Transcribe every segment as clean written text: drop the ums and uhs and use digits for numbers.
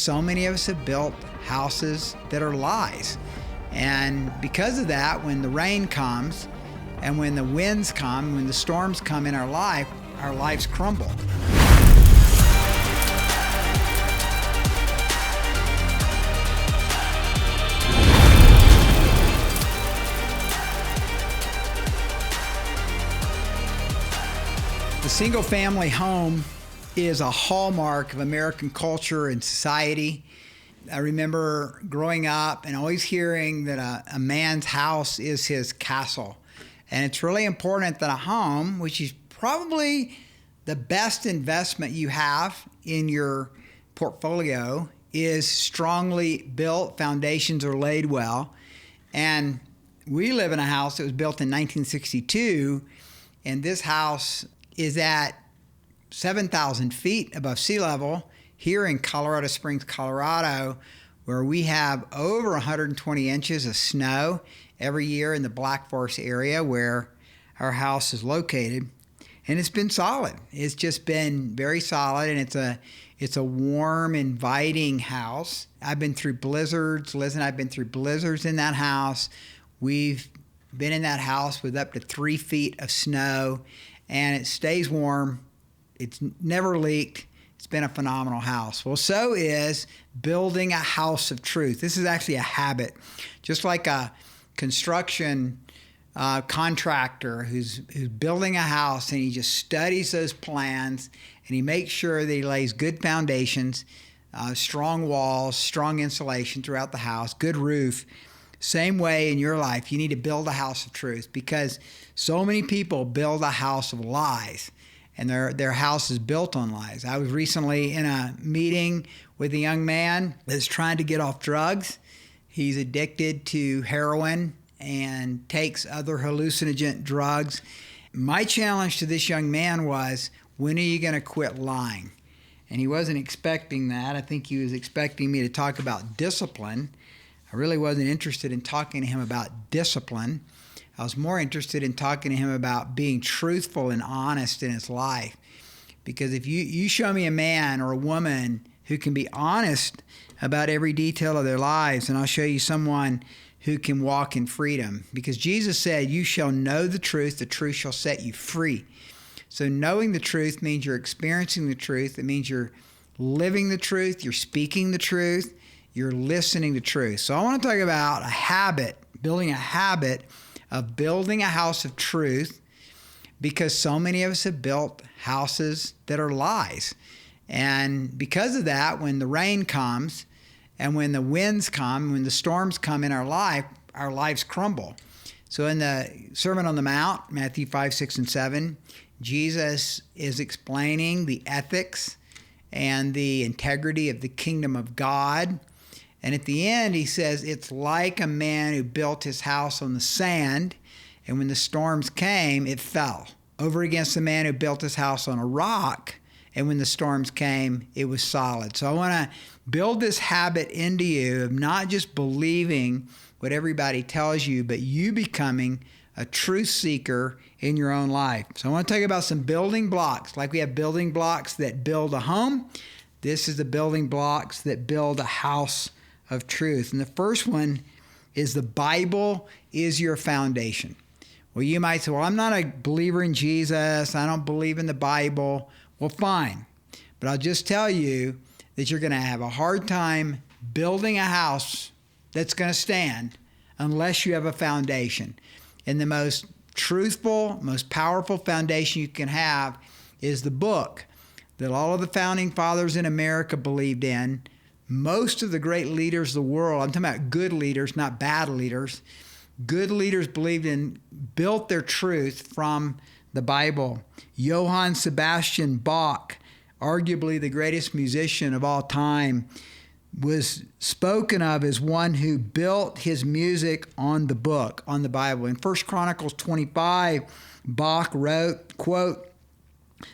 so many of us have built houses that are lies. And because of that, when the rain comes and when the winds come, when the storms come in our life, our lives crumble. The single-family home is a hallmark of American culture and society. I remember growing up and always hearing that a man's house is his castle. And it's really important that a home, which is probably the best investment you have in your portfolio, is strongly built, foundations are laid well. And we live in a house that was built in 1962, and this house is at 7,000 feet above sea level here in Colorado Springs, Colorado, where we have over 120 inches of snow every year in the Black Forest area where our house is located. And it's been solid. It's just been very solid, and it's a warm, inviting house. I've been through blizzards. Liz and I have been through blizzards in that house. We've been in that house with up to 3 feet of snow, and it stays warm. It's never leaked. It's been a phenomenal house. Well, so is building a house of truth. This is actually a habit. Just like a construction contractor who's building a house, and he just studies those plans, and he makes sure that he lays good foundations, strong walls, strong insulation throughout the house, good roof. Same way in your life, you need to build a house of truth, because so many people build a house of lies, and their house is built on lies. I was recently in a meeting with a young man that's trying to get off drugs. He's addicted to heroin and takes other hallucinogen drugs. My challenge to this young man was, when are you going to quit lying? And he wasn't expecting that. I think he was expecting me to talk about discipline. I really wasn't interested in talking to him about discipline. I was more interested in talking to him about being truthful and honest in his life. Because if you show me a man or a woman who can be honest about every detail of their lives, and I'll show you someone who can walk in freedom. Because Jesus said, you shall know the truth shall set you free. So knowing the truth means you're experiencing the truth. It means you're living the truth, you're speaking the truth, you're listening to truth. So I want to talk about a habit, building a habit of building a house of truth, because so many of us have built houses that are lies. And because of that, when the rain comes and when the winds come, when the storms come in our life, our lives crumble. So in the Sermon on the Mount, Matthew 5, 6, and 7, Jesus is explaining the ethics and the integrity of the kingdom of God. And at the end, he says, it's like a man who built his house on the sand, and when the storms came, it fell. Over against the man who built his house on a rock, and when the storms came, it was solid. So I want to build this habit into you of not just believing what everybody tells you, but you becoming a truth seeker in your own life. So I want to talk about some building blocks. Like we have building blocks that build a home, this is the building blocks that build a house of truth. And the first one is the Bible is your foundation. Well, you might say, well, I'm not a believer in Jesus. I don't believe in the Bible. Well, fine. But I'll just tell you that you're going to have a hard time building a house that's going to stand unless you have a foundation. And the most truthful, most powerful foundation you can have is the book that all of the founding fathers in America believed in. Most of the great leaders of the world, I'm talking about good leaders, not bad leaders. Good leaders believed in, built their truth from the Bible. Johann Sebastian Bach, arguably the greatest musician of all time, was spoken of as one who built his music on the book, on the Bible. In 1 Chronicles 25, Bach wrote, quote,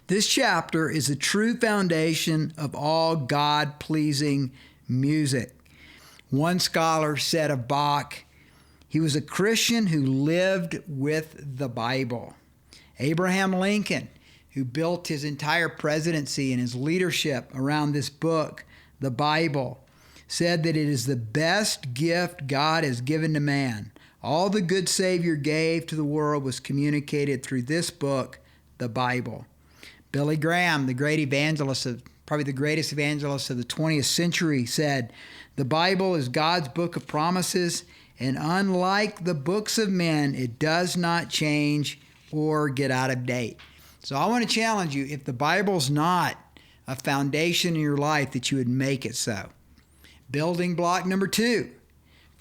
"This chapter is the true foundation of all God-pleasing music." One scholar said of Bach, he was a Christian who lived with the Bible. Abraham Lincoln, who built his entire presidency and his leadership around this book, the Bible, said that it is the best gift God has given to man. All the good Savior gave to the world was communicated through this book, the Bible. Billy Graham, the great evangelist, probably the greatest evangelist of the 20th century, said, "The Bible is God's book of promises, and unlike the books of men, it does not change or get out of date." So I want to challenge you, if the Bible's not a foundation in your life, that you would make it so. Building block number 2,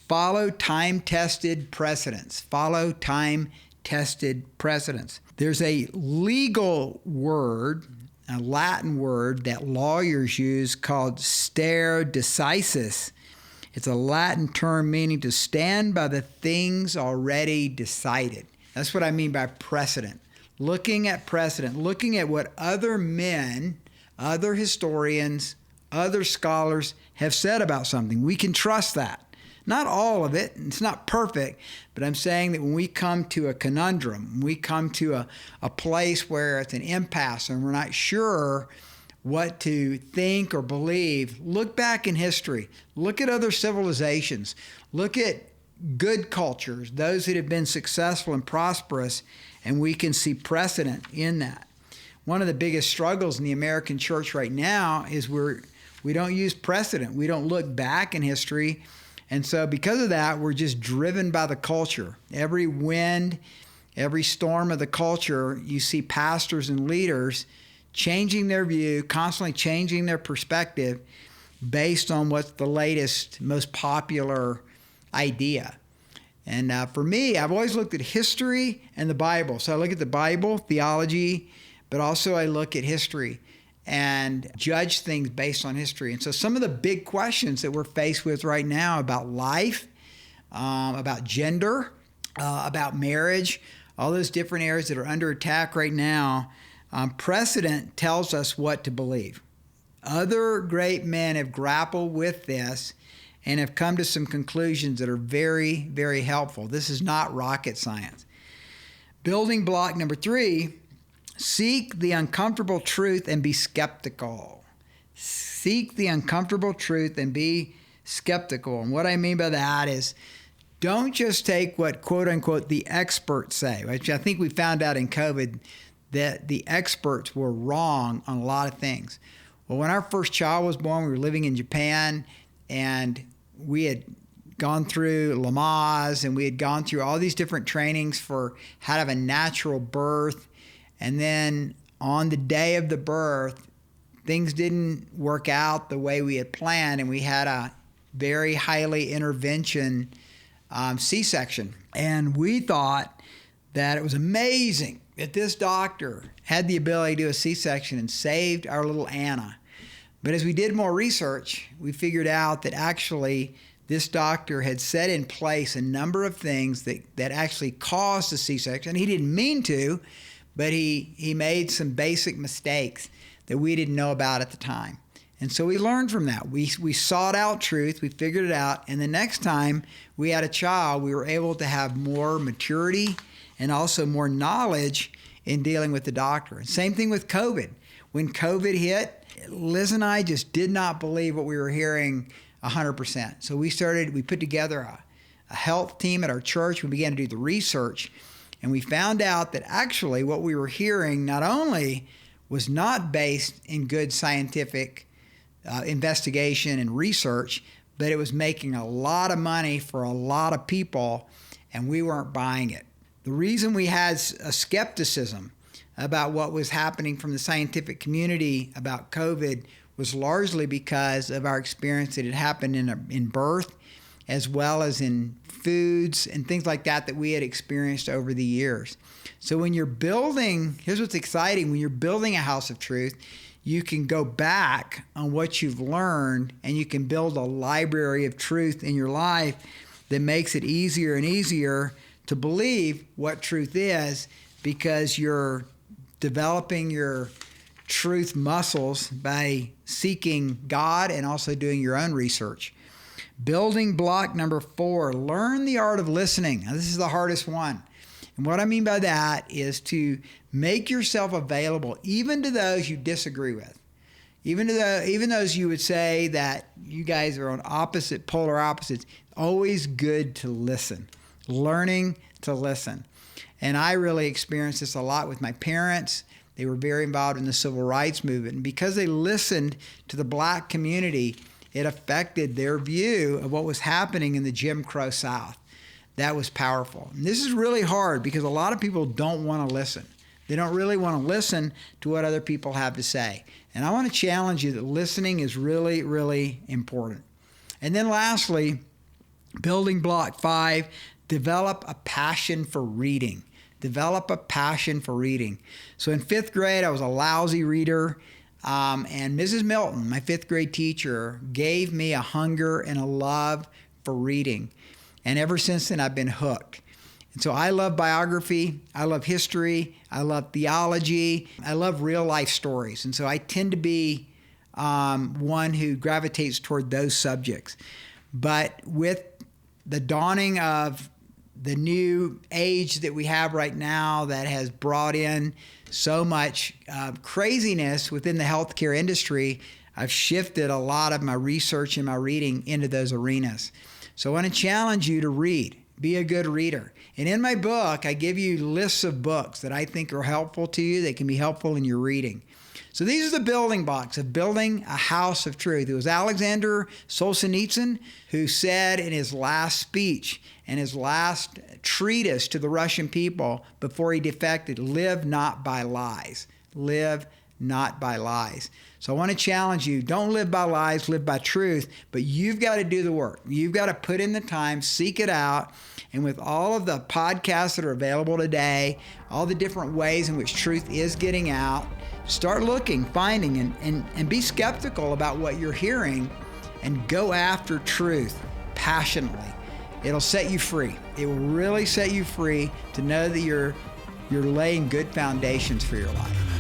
follow time-tested precedents. Follow time-tested precedents. There's a legal word, a Latin word that lawyers use called stare decisis. It's a Latin term meaning to stand by the things already decided. That's what I mean by precedent. Looking at precedent, looking at what other men, other historians, other scholars have said about something. We can trust that. Not all of it, it's not perfect, but I'm saying that when we come to a conundrum, when we come to a place where it's an impasse and we're not sure what to think or believe, look back in history. Look at other civilizations. Look at good cultures, those that have been successful and prosperous, and we can see precedent in that. One of the biggest struggles in the American church right now is we don't use precedent. We don't look back in history. And so because of that, we're just driven by the culture. Every wind, every storm of the culture, you see pastors and leaders changing their view, constantly changing their perspective based on what's the latest, most popular idea. And for me, I've always looked at history and the Bible. So I look at the Bible, theology, but also I look at history and judge things based on history. And so some of the big questions that we're faced with right now about life, about gender, about marriage, all those different areas that are under attack right now, precedent tells us what to believe. Other great men have grappled with this and have come to some conclusions that are very, very helpful. This is not rocket science. Building block number 3, seek the uncomfortable truth and be skeptical. Seek the uncomfortable truth and be skeptical. And what I mean by that is don't just take what, quote unquote, the experts say, which I think we found out in COVID that the experts were wrong on a lot of things. Well, when our first child was born, we were living in Japan, and we had gone through Lamaze, and we had gone through all these different trainings for how to have a natural birth. And then on the day of the birth, things didn't work out the way we had planned, and we had a very highly intervention C-section. And we thought that it was amazing that this doctor had the ability to do a C-section and saved our little Anna. But as we did more research, we figured out that actually this doctor had set in place a number of things that actually caused the C-section. He didn't mean to, but he made some basic mistakes that we didn't know about at the time. And so we learned from that. We sought out truth, we figured it out, and the next time we had a child, we were able to have more maturity and also more knowledge in dealing with the doctor. And same thing with COVID. When COVID hit, Liz and I just did not believe what we were hearing 100%. So we put together a health team at our church. We began to do the research, and we found out that actually what we were hearing not only was not based in good scientific investigation and research, but it was making a lot of money for a lot of people, and we weren't buying it. The reason we had a skepticism about what was happening from the scientific community about COVID was largely because of our experience that had happened in birth, as well as in foods and things like that we had experienced over the years. So when you're building, here's what's exciting, when you're building a house of truth, you can go back on what you've learned, and you can build a library of truth in your life that makes it easier and easier to believe what truth is, because you're developing your truth muscles by seeking God and also doing your own research. Building block number 4, learn the art of listening. Now, this is the hardest one. And what I mean by that is to make yourself available even to those you disagree with. Even those you would say that you guys are on polar opposites, always good to listen, learning to listen. And I really experienced this a lot with my parents. They were very involved in the civil rights movement. And because they listened to the black community, it affected their view of what was happening in the Jim Crow South. That was powerful. And this is really hard because a lot of people don't want to listen. They don't really want to listen to what other people have to say. And I want to challenge you that listening is really, really important. And then lastly, building block 5, develop a passion for reading. Develop a passion for reading. So in 5th grade, I was a lousy reader. And Mrs. Milton, my 5th grade teacher, gave me a hunger and a love for reading. And ever since then, I've been hooked. And so I love biography, I love history, I love theology, I love real life stories. And so I tend to be one who gravitates toward those subjects. But with the dawning of the new age that we have right now that has brought in so much craziness within the healthcare industry, I've shifted a lot of my research and my reading into those arenas. So I want to challenge you to read. Be a good reader. And in my book, I give you lists of books that I think are helpful to you, that can be helpful in your reading. So these are the building blocks of building a house of truth. It was Alexander Solzhenitsyn who said in his last speech and his last treatise to the Russian people before he defected, live not by lies. Live not by lies. So I want to challenge you, don't live by lies, live by truth, but you've got to do the work. You've got to put in the time, seek it out, and with all of the podcasts that are available today, all the different ways in which truth is getting out, start looking, finding, and be skeptical about what you're hearing and go after truth passionately. It'll set you free. It will really set you free to know that you're laying good foundations for your life.